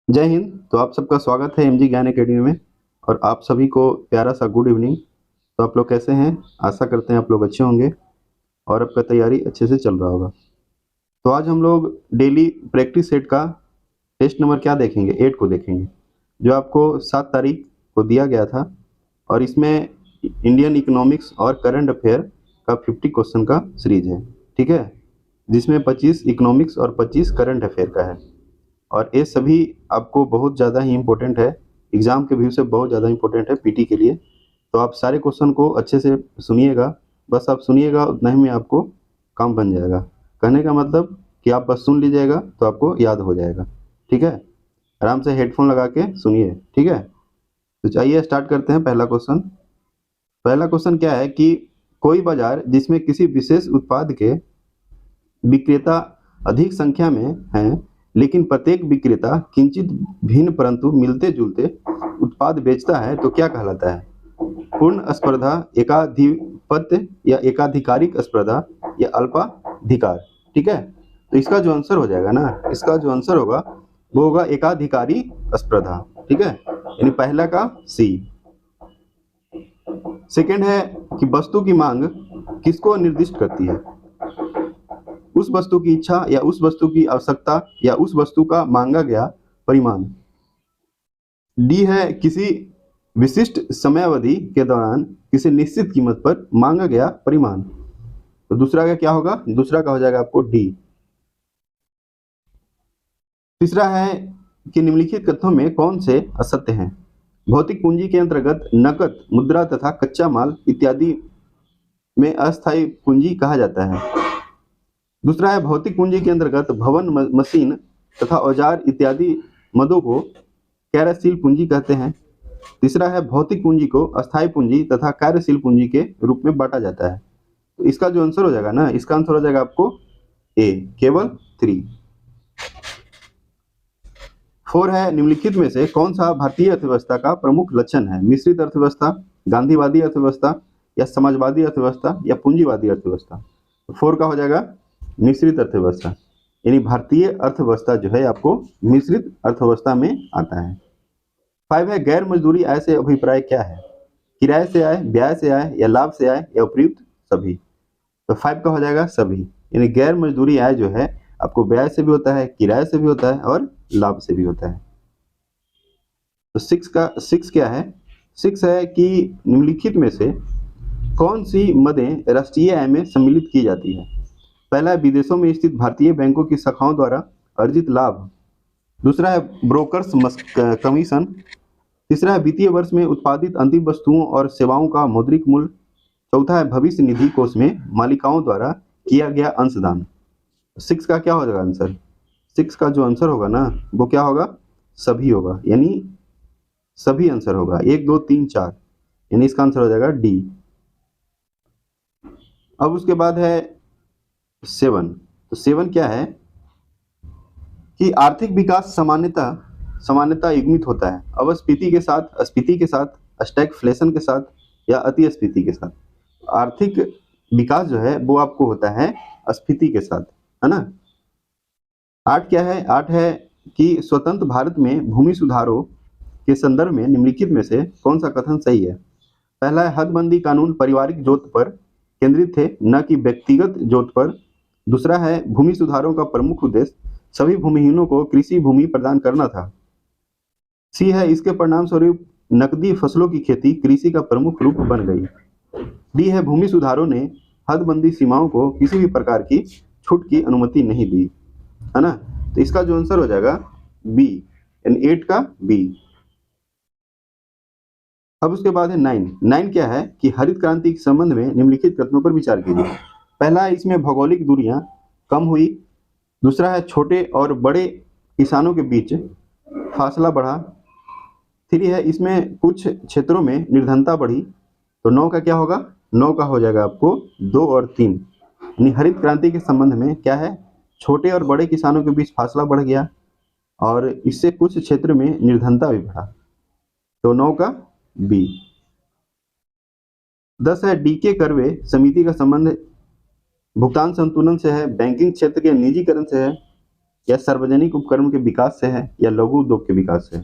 जय हिंद। तो आप सबका स्वागत है एमजी ज्ञान एकेडमी में। और आप सभी को प्यारा सा गुड इवनिंग। तो आप लोग कैसे हैं? आशा करते हैं आप लोग अच्छे होंगे और आपका तैयारी अच्छे से चल रहा होगा। तो आज हम लोग डेली प्रैक्टिस सेट का टेस्ट नंबर क्या देखेंगे? 8 को देखेंगे, जो आपको 7 तारीख को दिया गया था। और इसमें इंडियन इकोनॉमिक्स और करंट अफेयर का 50 क्वेश्चन का सीरीज है, ठीक है, जिसमें 25 इकोनॉमिक्स और 25 करंट अफेयर का है। और ये सभी आपको बहुत ज़्यादा ही इम्पोर्टेंट है, एग्जाम के व्यू से बहुत ज़्यादा इम्पोर्टेंट है पीटी के लिए। तो आप सारे क्वेश्चन को अच्छे से सुनिएगा। बस आप सुनिएगा, उतना ही में आपको काम बन जाएगा। कहने का मतलब कि आप बस सुन लीजिएगा तो आपको याद हो जाएगा, ठीक है। आराम से हेडफोन लगा के सुनिए, ठीक है। तो चलिए स्टार्ट करते हैं। पहला क्वेश्चन क्या है कि कोई बाजार जिसमें किसी विशेष उत्पाद के विक्रेता अधिक संख्या में हैं, लेकिन प्रत्येक विक्रेता किंचित भिन्न परंतु मिलते जुलते उत्पाद बेचता है, तो क्या कहलाता है? पूर्ण स्पर्धा, एकाधिपत्य या एकाधिकारिक स्पर्धा या अल्पाधिकार, ठीक है। तो इसका जो आंसर हो जाएगा ना, इसका जो आंसर होगा वो होगा एकाधिकारी स्पर्धा, ठीक है, यानी पहला का सी। सेकंड है कि वस्तु की मांग किसको निर्दिष्ट करती है? उस वस्तु की इच्छा या उस वस्तु की आवश्यकता या उस वस्तु का मांगा गया परिमाण। डी है किसी विशिष्ट समयावधि के दौरान किसी निश्चित कीमत पर मांगा गया परिमाण। तो दूसरा का क्या होगा? दूसरा का हो जाएगा आपको डी। तीसरा है कि निम्नलिखित कथनों में कौन से असत्य हैं? भौतिक पूंजी के अंतर्गत नकद, मुद्रा तथा कच्चा माल इत्यादि में अस्थायी पूंजी कहा जाता है। दूसरा है भौतिक पूंजी के अंतर्गत भवन, मशीन तथा औजार इत्यादि मदों को कार्यशील पूंजी कहते हैं। तीसरा है भौतिक पूंजी को अस्थायी पूंजी तथा कार्यशील पूंजी के रूप में बांटा जाता है। तो इसका जो आंसर हो जाएगा ना, इसका आंसर हो जाएगा आपको ए, केवल 3। 4 है निम्नलिखित में से कौन सा भारतीय अर्थव्यवस्था का प्रमुख लक्षण है? मिश्रित अर्थव्यवस्था, गांधीवादी अर्थव्यवस्था या समाजवादी अर्थव्यवस्था या पूंजीवादी अर्थव्यवस्था। 4 का हो जाएगा मिश्रित अर्थव्यवस्था, यानी भारतीय अर्थव्यवस्था जो है आपको मिश्रित अर्थव्यवस्था में आता है। 5 है गैर मजदूरी आय से अभिप्राय क्या है? किराए से आय, ब्याज से आय या लाभ से आय या उपयुक्त सभी। तो 5 का हो जाएगा सभी, यानी गैर मजदूरी आय जो है आपको ब्याज से भी होता है, किराए से भी होता है और लाभ से भी होता है। तो 6 क्या है? 6 है कि निम्नलिखित में से कौन सी मदें राष्ट्रीय आय में सम्मिलित की जाती है? पहला है विदेशों में स्थित भारतीय बैंकों की शाखाओं द्वारा अर्जित लाभ। दूसरा है ब्रोकर्स कमीशन। तीसरा है वित्तीय वर्ष में उत्पादित अंतिम वस्तुओं और सेवाओं का मौद्रिक मूल्य। चौथा है भविष्य निधि कोष में मालिकाओं द्वारा किया गया अंशदान। 6 का क्या हो जाएगा आंसर? 6 का जो आंसर होगा ना वो क्या होगा? सभी होगा, यानी सभी आंसर होगा 1 2 3 4, यानी इसका आंसर हो जाएगा डी। अब उसके बाद है 7। तो 7 क्या है कि आर्थिक विकास सामान्यतः युग्मित होता है अपस्फीति के साथ, अस्फीति के साथ, स्टैगफ्लेशन के साथ या अतिस्फीति के साथ। आर्थिक विकास जो है वो आपको होता है अस्फीति के साथ, है ना। 8 क्या है? 8 है कि स्वतंत्र भारत में भूमि सुधारों के संदर्भ में निम्नलिखित में से कौन सा कथन सही है? पहला है हदबंदी कानून पारिवारिक जोत पर केंद्रित थे, न कि व्यक्तिगत जोत पर। दूसरा है भूमि सुधारों का प्रमुख उद्देश्य सभी भूमिहीनों को कृषि भूमि प्रदान करना था। सी है इसके परिणाम स्वरूप नकदी फसलों की खेती कृषि का प्रमुख रूप बन गई। डी है भूमि सुधारों ने हदबंदी सीमाओं को किसी भी प्रकार की छूट की अनुमति नहीं दी, है ना। तो इसका जो आंसर हो जाएगा बी, यानी 8 का बी। अब उसके बाद है 9 क्या है कि हरित क्रांति के संबंध में निम्नलिखित कथनों पर विचार कीजिए। पहला है इसमें भौगोलिक दूरियां कम हुई। दूसरा है छोटे और बड़े किसानों के बीच फासला बढ़ा। 3 है इसमें कुछ क्षेत्रों में निर्धनता बढ़ी। तो 9 का क्या होगा? 9 का हो जाएगा आपको 2 और 3, यानी हरित क्रांति के संबंध में क्या है? छोटे और बड़े किसानों के बीच फासला बढ़ गया और इससे कुछ क्षेत्र में निर्धनता भी बढ़ा। तो 9 का बी। 10 है डीके कर्वे समिति का संबंध भुगतान संतुलन से है, बैंकिंग क्षेत्र के निजीकरण से है, या सार्वजनिक उपक्रम के विकास से है, या लघु उद्योग के विकास से है।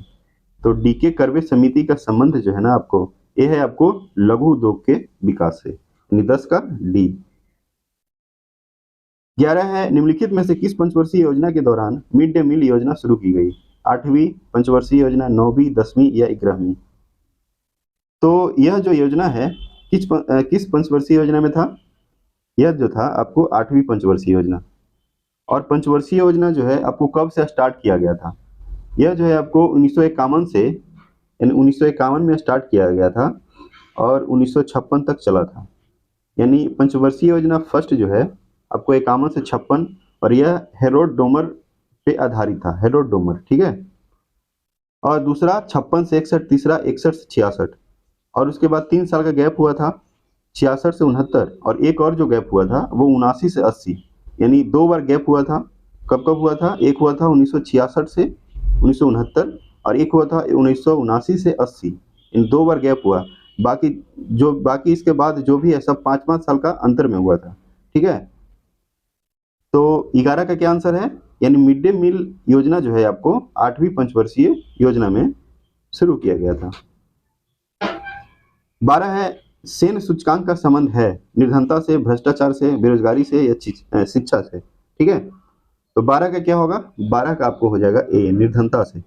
तो डीके करवे समिति का संबंध जो है ना आपको, ये है आपको लघु उद्योग के विकास से, यानी 10 का डी। 11 है, निम्नलिखित में से किस पंचवर्षीय योजना के दौरान मिड डे मील योजना शुरू की गई? 8वीं पंचवर्षीय योजना, 9वीं, 10वीं या 11वीं? तो यह जो योजना है किस पंचवर्षीय योजना में था? यह जो था आपको 8वीं पंचवर्षीय योजना। और पंचवर्षीय योजना जो है आपको कब से स्टार्ट किया गया था? यह जो है आपको 1951 से, यानी 1951 में स्टार्ट किया गया था और 1956 तक चला था। यानी पंचवर्षीय योजना फर्स्ट जो है आपको 51 से 56, और यह हेरोड डोमर पे आधारित था, हेरोड डोमर, ठीक है। और दूसरा 56 से 61, तीसरा 61 से 66, और उसके बाद 3 साल का गैप हुआ था 66 से 69, और एक और जो गैप हुआ था वो 79 से 80, यानी 2 बार गैप हुआ था। कब कब हुआ था? एक हुआ था 1966 से 1969, और एक हुआ था 1979 से 80, इन 2 बार गैप हुआ। बाकी इसके बाद जो भी है सब 5-5 साल का अंतर में हुआ था, ठीक है। तो 11 का क्या आंसर है? यानी मिड डे मील योजना जो है आपको 8वीं पंचवर्षीय योजना में शुरू किया गया था। 12 है, सेन सूचकांक का संबंध है निर्धनता से, भ्रष्टाचार से, बेरोजगारी से या शिक्षा से, ठीक है। तो 12 का क्या होगा? 12 का आपको हो जाएगा ए, निर्धनता से।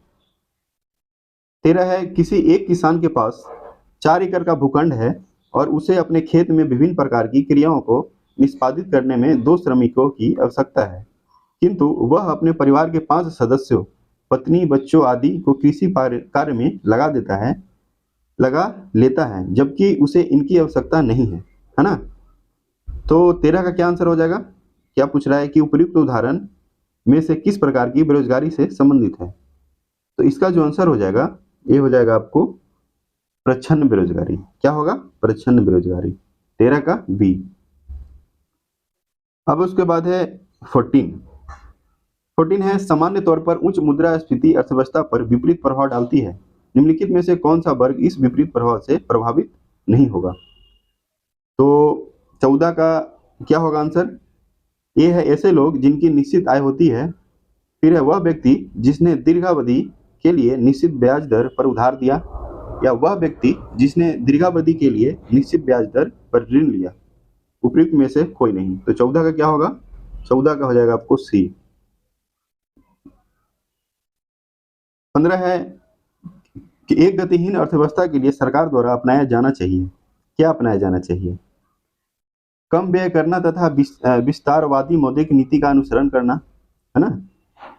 13 है, किसी एक किसान के पास 4 एकड़ का भूखंड है और उसे अपने खेत में विभिन्न प्रकार की क्रियाओं को निष्पादित करने में 2 श्रमिकों की आवश्यकता है, किंतु वह अपने परिवार के 5 सदस्यों, पत्नी, बच्चों आदि को कृषि कार्य में लगा लेता है, जबकि उसे इनकी आवश्यकता नहीं है ना। तो 13 का क्या आंसर हो जाएगा? क्या पूछ रहा है कि उपयुक्त उदाहरण में से किस प्रकार की बेरोजगारी से संबंधित है? तो इसका जो आंसर हो जाएगा ये हो जाएगा आपको प्रच्छन्न बेरोजगारी। क्या होगा? प्रच्छन्न बेरोजगारी, 13 का बी। अब उसके बाद है 14 है, सामान्य तौर पर उच्च मुद्रास्फीति अर्थव्यवस्था पर विपरीत प्रभाव डालती है, निम्नलिखित में से कौन सा वर्ग इस विपरीत प्रभाव से प्रभावित नहीं होगा? तो 14 का क्या होगा आंसर? ये है, ऐसे लोग जिनकी निश्चित आय होती है। फिर है, वह व्यक्ति जिसने दीर्घावधि के लिए निश्चित ब्याज दर पर उधार दिया, या वह व्यक्ति जिसने दीर्घावधि के लिए निश्चित ब्याज दर पर ऋण लिया। उपयुक्त में से कोई नहीं। तो 14 का क्या होगा? 14 का हो जाएगा आपको सी। 15 है कि एक गतिहीन अर्थव्यवस्था के लिए सरकार द्वारा अपनाया जाना चाहिए। क्या अपनाया जाना चाहिए? कम व्यय करना तथा विस्तारवादी मौद्रिक नीति का अनुसरण करना, है ना,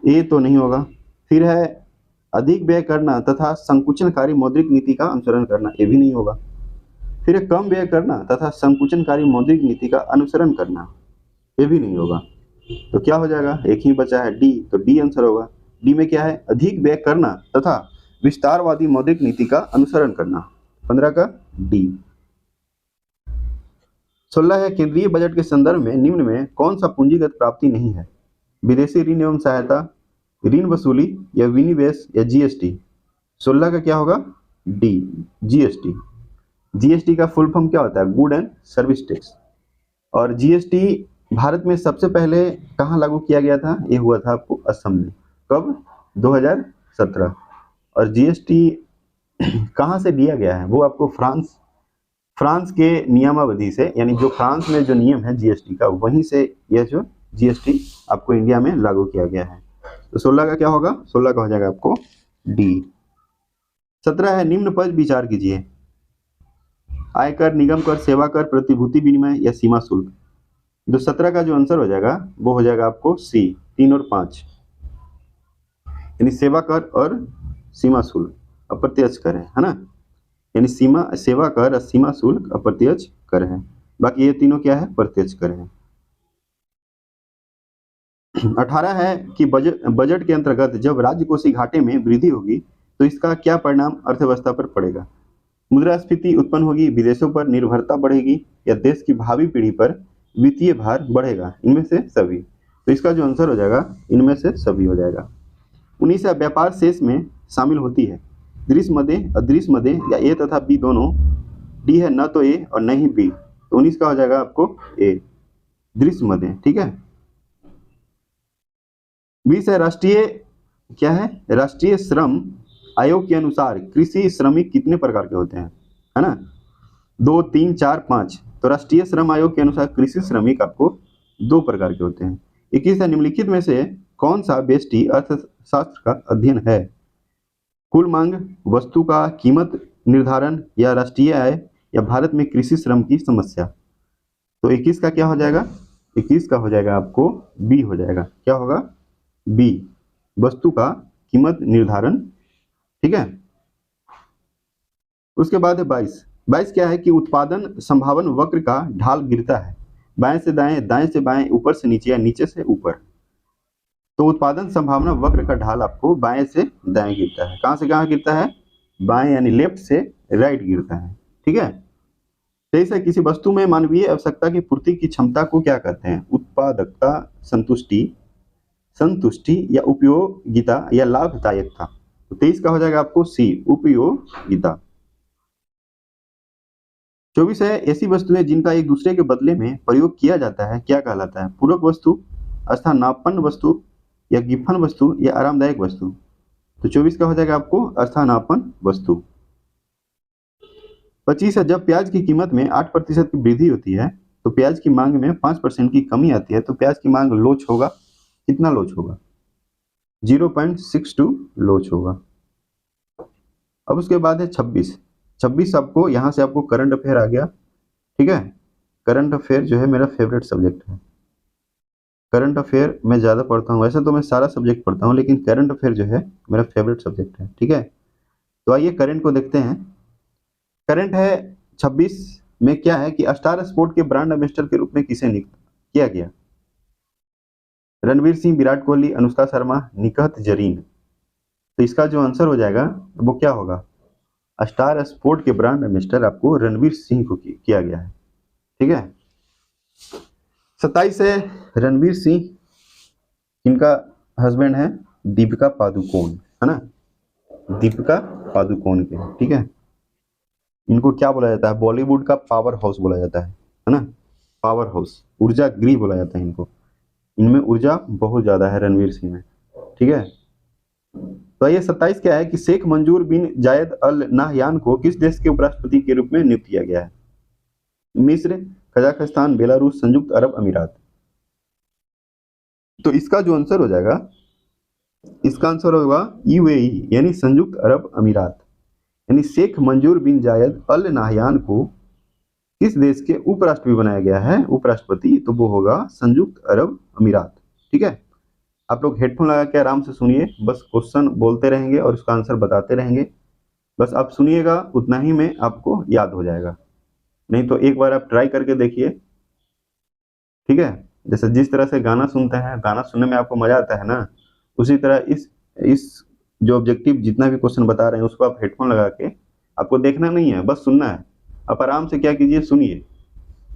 ये तो नहीं होगा। फिर है, अधिक व्यय करना तथा संकुचनकारी मौद्रिक नीति का अनुसरण करना, ये भी नहीं होगा। फिर है, कम व्यय करना तथा संकुचनकारी मौद्रिक नीति का अनुसरण करना, ये भी नहीं होगा। तो क्या हो जाएगा? एक ही बचा है डी, तो डी आंसर होगा। डी में क्या है? अधिक व्यय करना तथा विस्तारवादी मौद्रिक नीति का अनुसरण करना, 15 का डी। 16 है, केंद्रीय बजट के संदर्भ में निम्न में कौन सा पूंजीगत प्राप्ति नहीं है? विदेशी ऋण एवं सहायता, ऋण वसूली, या विनिवेश, या जीएसटी। 16 का क्या होगा? D, GST. जीएसटी का फुल फॉर्म क्या होता है? Good and service tax. और जीएसटी भारत में सबसे पहले कहाँ लागू किया गया था? ये हुआ था आपको असम में। कब? 2017। और जीएसटी कहाँ से दिया गया है? वो आपको फ्रांस के नियमावधि से, यानी जो फ्रांस में जो नियम है जीएसटी का, वहीं से यह जो जीएसटी आपको इंडिया में लागू किया गया है। तो 16 का क्या होगा? 16 का हो जाएगा आपको डी। 17 है, निम्न पर विचार कीजिए। आयकर, निगम कर, सेवा कर, प्रतिभूति विनिमय, या सीमा शुल्क। तो 17 का जो आंसर हो जाएगा वो हो जाएगा आपको सी, 3 और 5, यानी सेवा कर और सीमा शुल्क, अप्रत्यक्ष कर है ना। यानी सेवा कर और सीमा शुल्क अप्रत्यक्ष कर है, बाकी ये तीनों क्या है? प्रत्यक्ष कर है। 18 है कि बजट के अंतर्गत जब राजकोषीय घाटे में वृद्धि होगी तो इसका क्या परिणाम अर्थव्यवस्था पर पड़ेगा? मुद्रास्फीति उत्पन्न होगी, विदेशों पर निर्भरता बढ़ेगी, या देश की भावी पीढ़ी पर वित्तीय भार बढ़ेगा, इनमें से सभी। तो इसका जो आंसर हो जाएगा इनमें से सभी हो जाएगा। 19 व्यापार शेष में शामिल होती है दृश्य मदे, अदृश्य मदे, या ए तथा बी दोनों। डी है, न तो ए और न ही बी। तो 19 का हो जाएगा आपको ए, दृश्य मदे, ठीक है। 20 है राष्ट्रीय, क्या है, राष्ट्रीय श्रम आयोग के अनुसार कृषि श्रमिक कितने प्रकार के होते हैं, है ना, 2, 3, 4, 5। तो राष्ट्रीय श्रम आयोग के अनुसार कृषि श्रमिक आपको 2 प्रकार के होते हैं। 21 है निम्नलिखित में से कौन सा व्यष्टि अर्थशास्त्र का अध्ययन है, कुल मांग, वस्तु का कीमत निर्धारण, या राष्ट्रीय आय, या भारत में कृषि श्रम की समस्या। तो 21 का क्या हो जाएगा, 21 का हो जाएगा आपको बी हो जाएगा, क्या होगा, बी, वस्तु का कीमत निर्धारण। ठीक है, उसके बाद है 22 क्या है कि उत्पादन संभावना वक्र का ढाल गिरता है, बाएं से दाएं, दाएं से बाएं, ऊपर से नीचे, या नीचे से ऊपर। तो उत्पादन संभावना वक्र का ढाल आपको बाएं से दाएं गिरता है। कहां से कहां गिरता है, बाएं यानी लेफ्ट से राइट गिरता है। ठीक है, तेईस है किसी वस्तु में मानवीय आवश्यकता की पूर्ति की क्षमता को क्या कहते हैं, उत्पादकता, संतुष्टि, या उपयोगिता, या लाभदायकता। तो 23 का हो जाएगा आपको सी, उपयोगिता। 24 है ऐसी वस्तुएं जिनका एक दूसरे के बदले में प्रयोग किया जाता है क्या कहलाता है, पूरक वस्तु, स्थानापन्न वस्तु, या गिफन वस्तु, या आरामदायक वस्तु। तो 24 का हो जाएगा आपको स्थानापन्न वस्तु। 25 है जब प्याज की कीमत में 8% की वृद्धि होती है तो प्याज की मांग में 5% की कमी आती है, तो प्याज की मांग लोच होगा, कितना लोच होगा, 0.62 लोच होगा। अब उसके बाद है 26 आपको यहाँ से आपको करंट अफेयर आ गया। ठीक है, करंट अफेयर जो है मेरा फेवरेट सब्जेक्ट है। करंट अफेयर मैं ज़्यादा पढ़ता हूँ, वैसे तो मैं सारा सब्जेक्ट पढ़ता हूँ, लेकिन करंट अफेयर जो है मेरा फेवरेट सब्जेक्ट है। ठीक है, तो आइए करंट को देखते हैं। करंट है 26 में क्या है कि स्टार स्पोर्ट के ब्रांड एम्बेसडर के रूप में किसे नियुक्त किया गया, रणवीर सिंह, विराट कोहली, अनुष्का शर्मा, निकहत जरीन। तो इसका जो आंसर हो जाएगा वो क्या होगा, स्टार स्पोर्ट के ब्रांड एम्बेसडर आपको रणवीर सिंह को किया गया है। ठीक है, 27 है रणवीर सिंह, इनका हस्बैंड है दीपिका पादुकोण, है ना, दीपिका पादुकोण के। ठीक है, इनको क्या बोला जाता है, बॉलीवुड का पावर हाउस बोला जाता है ना, पावर हाउस, ऊर्जा गृह बोला जाता है इनको, इनमें ऊर्जा बहुत ज्यादा है रणवीर सिंह में। ठीक है, तो ये 27 क्या है कि शेख मंजूर बिन जायद अल नाहयान को किस देश के उपराष्ट्रपति के रूप में नियुक्त किया गया है, मिस्र, कजाकिस्तान, बेलारूस, संयुक्त अरब अमीरात। तो इसका जो आंसर हो जाएगा, इसका आंसर होगा यूएई यानी संयुक्त अरब अमीरात। यानी शेख मंजूर बिन जायद अल नाहयान को किस देश के उपराष्ट्रपति बनाया गया है, उपराष्ट्रपति, तो वो होगा संयुक्त अरब अमीरात। ठीक है, आप लोग हेडफोन लगा के आराम से सुनिए, बस क्वेश्चन बोलते रहेंगे और उसका आंसर बताते रहेंगे, बस आप सुनिएगा, उतना ही में आपको याद हो जाएगा। नहीं तो एक बार आप ट्राई करके देखिए। ठीक है, जैसे जिस तरह से गाना सुनते हैं, गाना सुनने में आपको मजा आता है ना, उसी तरह इस जो ऑब्जेक्टिव जितना भी क्वेश्चन बता रहे हैं उसको आप हेडफोन लगा के, आपको देखना नहीं है, बस सुनना है। आप आराम से क्या कीजिए, सुनिए,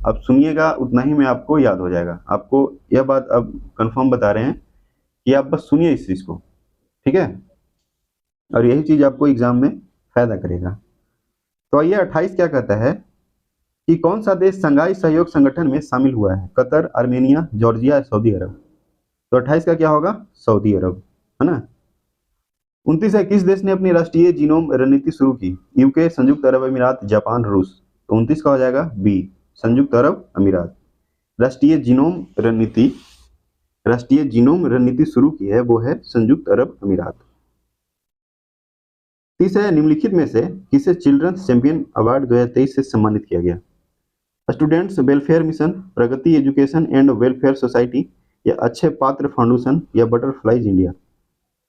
आप सुनिएगा, उतना ही में आपको याद हो जाएगा। आपको यह बात अब कंफर्म बता रहे हैं कि आप बस सुनिए इस चीज को। ठीक है, और यही चीज आपको एग्जाम में फायदा करेगा। तो आइए 28 क्या कहता है कि कौन सा देश संघाई सहयोग संगठन में शामिल हुआ है, कतर, आर्मेनिया, जॉर्जिया, सऊदी अरब। तो 28 का क्या होगा, सऊदी अरब, है ना। 29 है किस देश ने अपनी राष्ट्रीय जीनोम रणनीति शुरू की, यूके, संयुक्त अरब अमीरात, जापान, रूस। तो 29 का हो जाएगा बी, संयुक्त अरब अमीरात। राष्ट्रीय जीनोम रणनीति शुरू की है वो है संयुक्त अरब अमीरात। 30 है निम्नलिखित में से किसे चिल्ड्रंस चैंपियन अवार्ड 2023 से सम्मानित किया गया, students welfare mission, Pragati education and welfare society, या अक्षय पात्र फाउंडेशन, या बटरफ्लाईज इंडिया।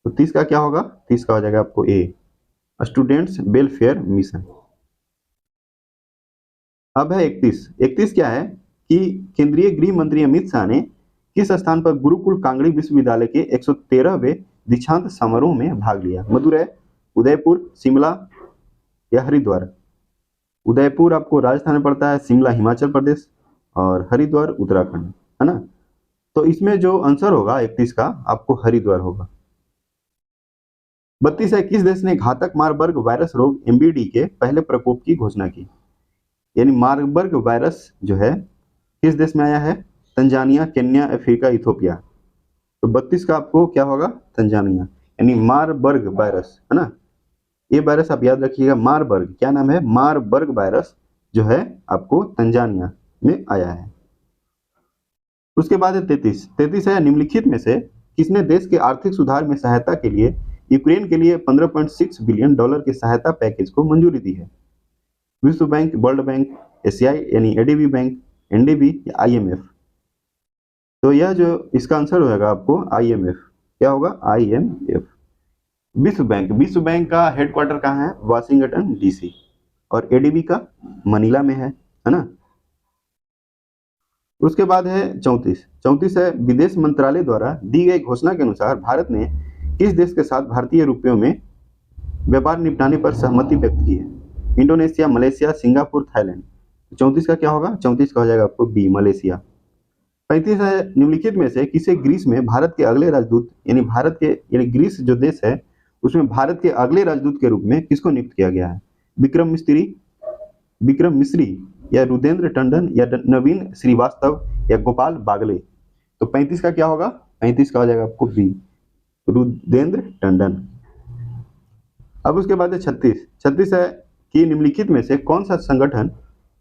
तो 30 का क्या होगा, 30 का हो जाएगा आपको ए, स्टूडेंट्स वेलफेयर मिशन। अब है 31 क्या है कि केंद्रीय गृह मंत्री अमित शाह ने किस स्थान पर गुरुकुल कांगड़ी विश्वविद्यालय के 113वें दीक्षांत समारोह में भाग लिया, मदुरै, उदयपुर, शिमला, या हरिद्वार। उदयपुर आपको राजस्थान में पड़ता है, शिमला हिमाचल प्रदेश, और हरिद्वार उत्तराखंड, है ना। तो इसमें जो आंसर होगा 31 का आपको हरिद्वार होगा। 32 है किस देश ने घातक मारबर्ग वायरस रोग एमबीडी के पहले प्रकोप की घोषणा की, यानी मारबर्ग वायरस जो है किस देश में आया है, तंजानिया, केन्या, अफ्रीका, इथोपिया। तो 32 का आपको क्या होगा, तंजानिया, यानी मारबर्ग वायरस, है ना। ये वायरस आप याद रखिएगा, मारबर्ग, क्या नाम है, मारबर्ग वायरस जो है आपको तंजानिया में आया है। उसके बाद है 33 है, निम्नलिखित में से किसने देश के आर्थिक सुधार में सहायता के लिए यूक्रेन के लिए 15.6 बिलियन डॉलर के सहायता पैकेज को मंजूरी दी है? विश्व बैंक, वर्ल्ड बैंक, एशियाई यानी एडीबी बैंक, एनडीबी या आईएमएफ? तो यह जो इसका आंसर होगा आपको आईएमएफ, क्या होगा, आईएमएफ। विश्व बैंक का हेडक्वार्टर कहाँ है, वाशिंगटन डीसी, और एडीबी का मनीला में है ना। उसके बाद है 34 है, विदेश मंत्रालय द्वारा दी गई घोषणा के अनुसार भारत ने किस देश के साथ भारतीय रुपयों में व्यापार निपटाने पर सहमति व्यक्त की है? Indonesia, Malaysia, Singapore, Thailand? 34 का क्या होगा, 34 का हो जाएगा आपको बी, मलेशिया। 35 है, निम्नलिखित में से किसे ग्रीस में भारत के अगले राजदूत, यानी भारत के यानी ग्रीस जो देश है उसमें भारत के अगले राजदूत के रूप में किसको नियुक्त किया गया है? विक्रम मिस्री या रुदेंद्र टंडन या नवीन श्रीवास्तव या गोपाल बागले? तो 35 का क्या होगा, 35 का हो जाएगा आपको बी, रुदेंद्र टंडन। अब उसके बाद है 36 है कि निम्नलिखित में से कौन सा संगठन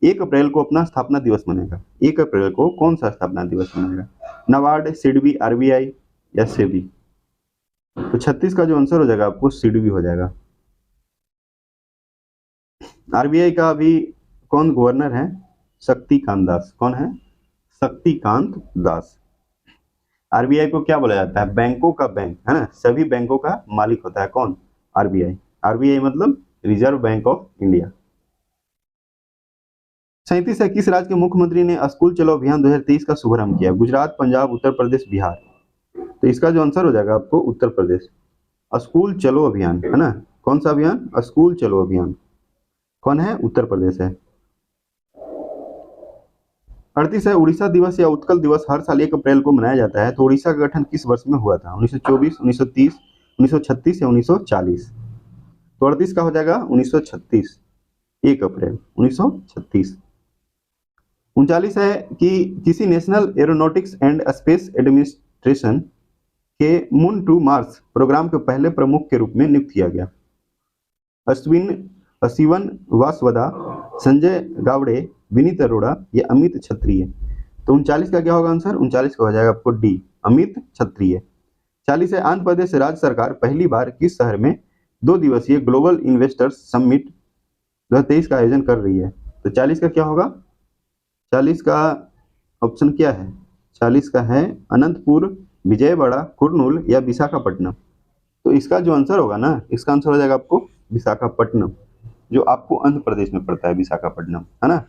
1 अप्रैल को अपना स्थापना दिवस मनाएगा? 1 अप्रैल को कौन सा स्थापना दिवस मनाएगा? नाबार्ड, सिडबी, आरबीआई या सेबी? तो 36 का जो आंसर हो जाएगा आपको सिडबी हो जाएगा। आरबीआई का अभी कौन गवर्नर है? शक्तिकांत दास। कौन है? शक्तिकांत दास। आरबीआई को क्या बोला जाता है? बैंकों का बैंक, है ना, सभी बैंकों का मालिक होता है कौन? आरबीआई। आरबीआई मतलब रिजर्व बैंक ऑफ इंडिया। 37 है, किस राज्य के मुख्यमंत्री ने स्कूल चलो अभियान 2023 का शुभारंभ किया? गुजरात, पंजाब, उत्तर प्रदेश, बिहार? तो इसका जो आंसर हो जाएगा आपको उत्तर प्रदेश। स्कूल चलो अभियान, है ना, कौन सा अभियान? स्कूल चलो अभियान। कौन है? उत्तर प्रदेश है। 38 है, उड़ीसा दिवस या उत्कल दिवस हर साल 1 अप्रैल को मनाया जाता है, तो उड़ीसा का गठन किस वर्ष में हुआ था? 1924, 1930, 1936 या 1940? तो 38 का हो जाएगा 1936, 1 अप्रैल 1936। 39 है कि किसी national aeronautics and space administration के मून टू मार्स प्रोग्राम के पहले प्रमुख के रूप में नियुक्त किया गया? शिवन वासवदा, संजय गावड़े, विनीत अरोड़ा या अमित क्षत्रिय? तो 39 का क्या होगा आंसर? 39 का हो जाएगा आपको डी, अमित क्षत्रिय। 40 है, आंध्र प्रदेश राज्य सरकार पहली बार किस शहर में 2 दिवसीय ग्लोबल इन्वेस्टर्स समिट 2023 का आयोजन कर रही है? तो 40 का क्या होगा? 40 का ऑप्शन क्या है? 40 का है अनंतपुर, विजयवाड़ा, कुर्नूल या विशाखापट्टनम? तो इसका जो आंसर होगा ना, इसका आंसर हो जाएगा आपको विशाखापट्टनम, जो आपको आंध्र प्रदेश में पड़ता है, विशाखापट्टनम, है ना।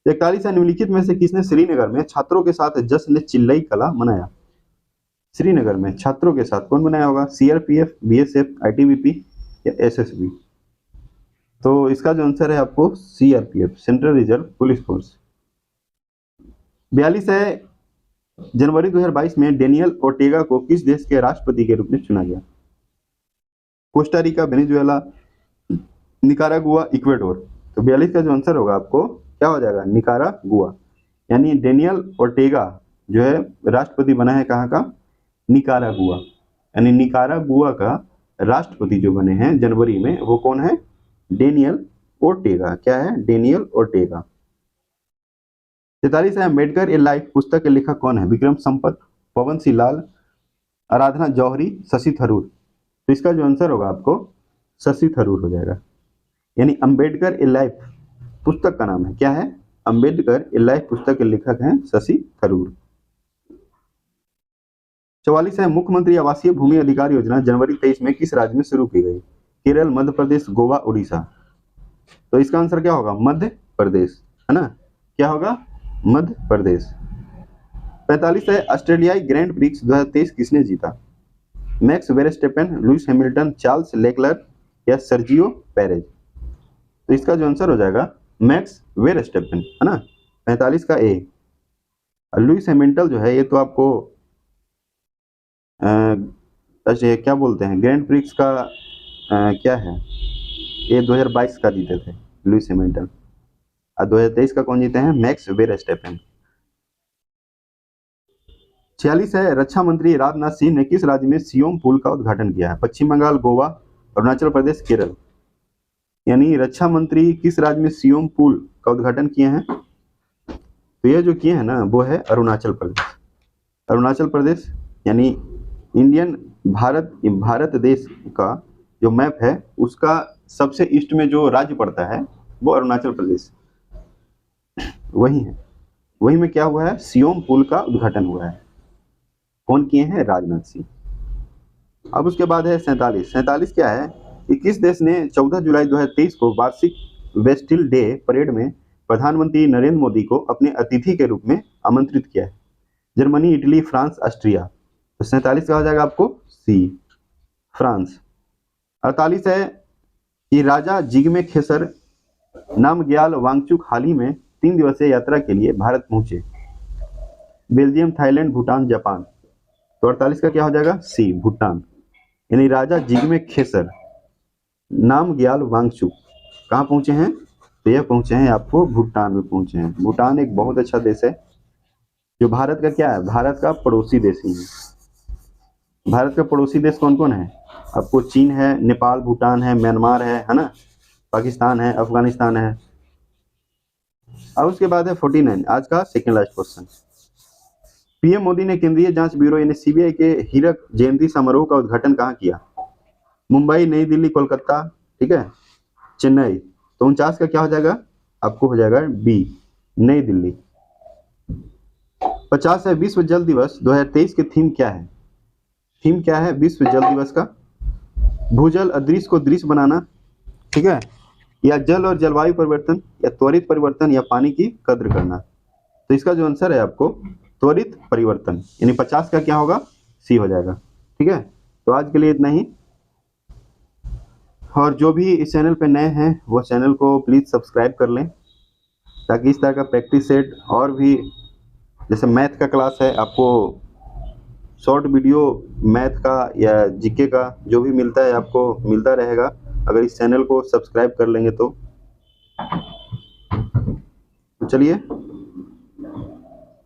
41 निम्नलिखित में से किसने श्रीनगर में छात्रों के साथ जश्न चिल्लई कला मनाया? श्रीनगर में छात्रों के साथ कौन मनाया होगा? सीआरपीएफ, बीएसएफ, आईटीबीपी या एसएसबी? तो इसका जो आंसर है आपको CRPF, central reserve police force. 42 है, जनवरी 2022 में डेनियल ओर्टेगा को किस देश के राष्ट्रपति के रूप में चुना गया? Costa Rica, Venezuela, Nicaragua, Ecuador? तो 42 का जो आंसर होगा आपको क्या हो जाएगा? निकारागुआ। यानी डेनियल ओर्टेगा जो है राष्ट्रपति बना है कहाँ का? निकारागुआ। यानी निकारागुआ का राष्ट्रपति जो बने हैं जनवरी में वो कौन है? Daniel Ortega. क्या है? Daniel Ortega. 43 है, अम्बेडकर ए लाइफ पुस्तक के लेखक कौन है? विक्रम संपत, पवन सिंह लाल, आराधना जौहरी, शशि थरूर? तो इसका जो आंसर होगा आपको शशि थरूर हो जाएगा। यानी अम्बेडकर ए लाइफ पुस्तक का नाम है, क्या है? अम्बेडकर ए लाइफ पुस्तक के लेखक हैं शशि थरूर। 44 है, मुख्यमंत्री आवासीय भूमि अधिकार योजना जनवरी 23 में किस राज्य में शुरू की गई? केरल, मध्य प्रदेश, गोवा, उड़ीसा? तो इसका आंसर क्या होगा? मध्य प्रदेश, है ना। क्या होगा? मध्य प्रदेश। 45 है, ऑस्ट्रेलियाई ग्रैंड प्रिक्स 2023 किसने जीता? Max Verstappen, Lewis Hamilton, Charles Leclerc या सर्जियो पेरेज? तो इसका जो आंसर हो जाएगा मैक्स वेरस्टेपेन, है ना। 45 का ए। लुइस हैमिल्टन जो है ये तो आपको अच्छा क्या बोलते हैं, ग्रैंड प्रिक्स का क्या है, ये 2022 का जीते थे लुइस हैमिल्टन, और 2023 का कौन जीते हैं? मैक्स वेरस्टेपेन। 46 है, रक्षा मंत्री राजनाथ सिंह ने किस राज्य में सियोम पुल का उद्घाटन किया है? पश्चिम बंगाल, गोवा, अरुणाचल प्रदेश, केरल। यानी रक्षा मंत्री किस राज्य में सियोम पुल का उद्घाटन किए हैं? तो ये जो किए हैं ना वो है अरुणाचल प्रदेश। अरुणाचल प्रदेश यानी इंडियन भारत देश का जो मैप है उसका सबसे ईस्ट में जो राज्य पड़ता है वो अरुणाचल प्रदेश वही है। वही में क्या हुआ है? सियोम पुल का उद्घाटन हुआ है। कौन किए हैं? राजनाथ सिंह। अब उसके बाद है 47 क्या है कि किस देश ने 14 जुलाई 2023 को वार्षिक बेस्टिल डे परेड में प्रधानमंत्री नरेंद्र मोदी को अपने अतिथि के रूप में आमंत्रित किया है? Germany, Italy, France, Austria. तो 47 का हो जाएगा आपको सी, फ्रांस। 48 है कि राजा जिग्मे खेसर नामग्याल वांगचुक हाल ही में 3 दिवसीय यात्रा के लिए भारत पहुंचे। Belgium, Thailand, Bhutan, Japan. तो 48 का क्या हो जाएगा? सी, भूटान। यानी राजा जिग्मे खेसर नामग्याल वांगचुक कहाँ पहुंचे हैं? तो यह पहुंचे हैं आपको भूटान में पहुंचे हैं। भूटान एक बहुत अच्छा देश है जो भारत का क्या है? भारत का पड़ोसी देश ही है। भारत का पड़ोसी देश कौन कौन है? आपको चीन है, नेपाल, भूटान है, म्यांमार है ना, पाकिस्तान है, अफगानिस्तान है। अब उसके बाद है 49, आज का second last question. PM Modi ने केंद्रीय जांच ब्यूरो यानी सीबीआई के हीरक जयंती समारोह का उद्घाटन कहाँ किया? मुंबई, नई दिल्ली, कोलकाता, ठीक है, चेन्नई। तो 49 का क्या हो जाएगा? आपको हो जाएगा बी, नई दिल्ली। 50 है, विश्व जल दिवस 2023 के थीम क्या है? थीम क्या है विश्व जल दिवस का? भूजल अदृश्य को दृश्य बनाना, ठीक है, या जल और जलवायु परिवर्तन, या त्वरित परिवर्तन, या पानी की कद्र करना। तो इसका जो आंसर है आपको त्वरित परिवर्तन, यानी 50 का क्या होगा? सी हो जाएगा। ठीक है, तो आज के लिए इतना ही। और जो भी इस चैनल पे नए हैं वो चैनल को प्लीज़ सब्सक्राइब कर लें ताकि इस तरह का प्रैक्टिस सेट और भी, जैसे मैथ का क्लास है, आपको शॉर्ट वीडियो मैथ का या जीके का जो भी मिलता है आपको मिलता रहेगा अगर इस चैनल को सब्सक्राइब कर लेंगे तो। चलिए,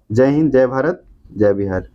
जय हिंद, जय भारत, जय बिहार।